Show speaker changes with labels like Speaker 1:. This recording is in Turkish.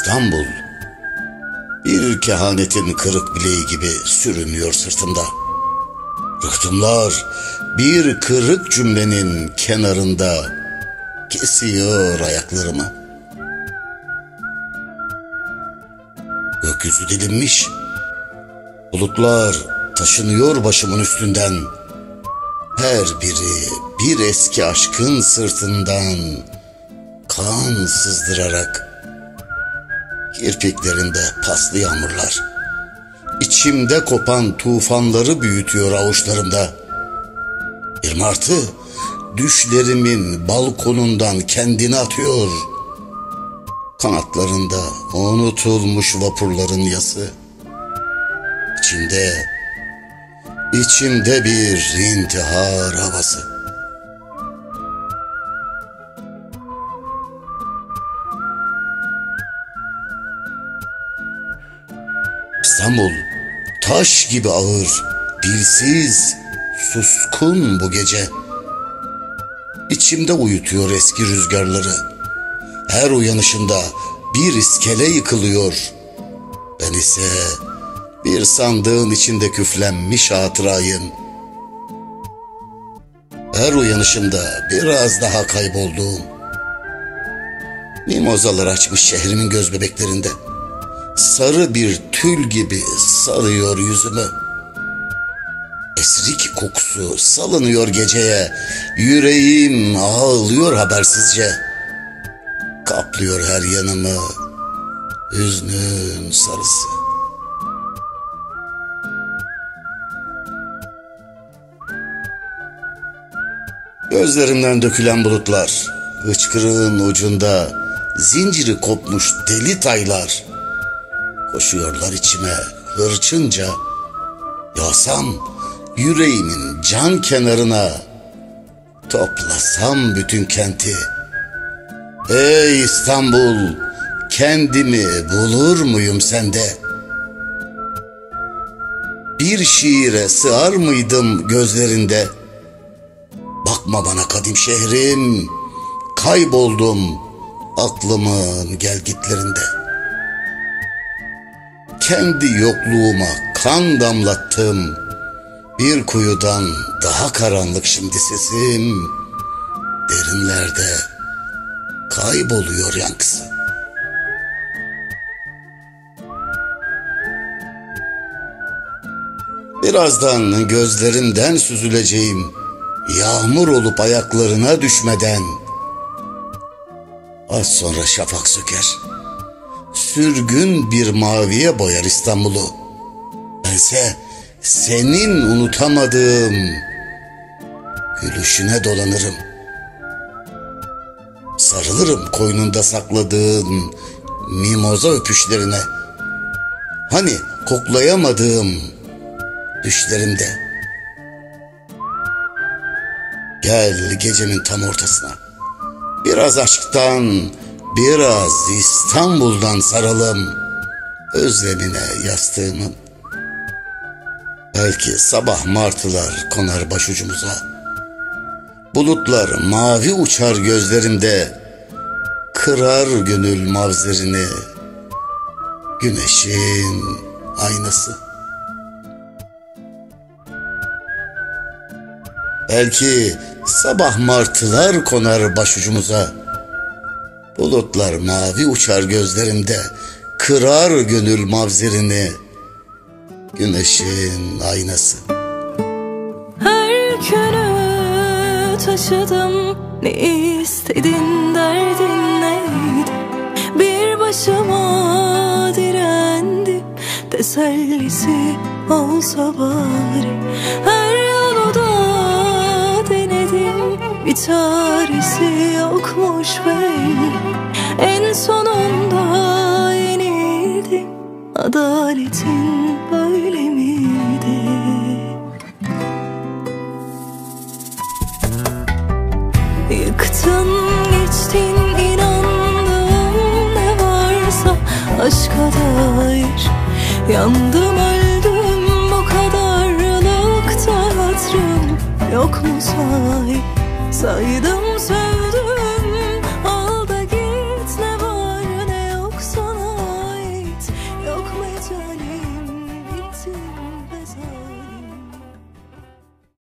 Speaker 1: İstanbul, bir kehanetin kırık bileği gibi sürünüyor sırtımda. Rıhtımlar bir kırık cümlenin kenarında kesiyor ayaklarımı. Gökyüzü delinmiş, bulutlar taşınıyor başımın üstünden. Her biri bir eski aşkın sırtından kan sızdırarak. Kirpiklerinde paslı yağmurlar, İçimde kopan tufanları büyütüyor avuçlarımda. Bir martı düşlerimin balkonundan kendini atıyor. Kanatlarında unutulmuş vapurların yası. İçimde bir intihar havası. İstanbul taş gibi ağır, dilsiz, suskun bu gece. İçimde uyutuyor eski rüzgarları. Her uyanışımda bir iskele yıkılıyor. Ben ise bir sandığın içinde küflenmiş hatırayım. Her uyanışımda biraz daha kaybolduğum. Mimozalar açmış şehrimin göz bebeklerinde. Sarı bir tül gibi sarıyor yüzümü. Esrik kokusu salınıyor geceye. Yüreğim ağlıyor habersizce. Kaplıyor her yanımı hüznün sarısı. Gözlerimden dökülen bulutlar, hıçkırığın ucunda zinciri kopmuş deli taylar. Koşuyorlar içime hırçınca. Yağsam yüreğimin can kenarına, toplasam bütün kenti. Ey İstanbul, kendimi bulur muyum sende? Bir şiire sığar mıydım gözlerinde? Bakma bana kadim şehrim, kayboldum aklımın gelgitlerinde. Kendi yokluğuma kan damlattım. Bir kuyudan daha karanlık şimdi sesim. Derinlerde kayboluyor yankısı. Birazdan gözlerimden süzüleceğim. Yağmur olup ayaklarına düşmeden. Az sonra şafak söker. Sürgün bir maviye boyar İstanbul'u. Bense senin unutamadığım gülüşüne dolanırım. Sarılırım koynunda sakladığın mimoza öpüşlerine. Hani koklayamadığım düşlerimde. Gel gecemin tam ortasına. Biraz aşktan, biraz İstanbul'dan saralım özlemine yastığımın. Belki sabah martılar konar başucumuza. Bulutlar mavi uçar gözlerimde. Kırar gönül mavzerini güneşin aynası. Belki sabah martılar konar başucumuza. Bulutlar mavi uçar gözlerimde. Kırar gönül mavzerini güneşin aynası.
Speaker 2: Her günü taşıdım, ne istedin derdin neydi? Bir başıma direndim, tesellisi olsa bari. Her yolu da denedim, bir çaresi yokmuş belli. En sonunda yenildim, adaletin böyle miydi? Yıktın geçtin inandığım ne varsa aşka dair. Yandım öldüm bu kadarlıkta hatırım yok mu sahi? Saydım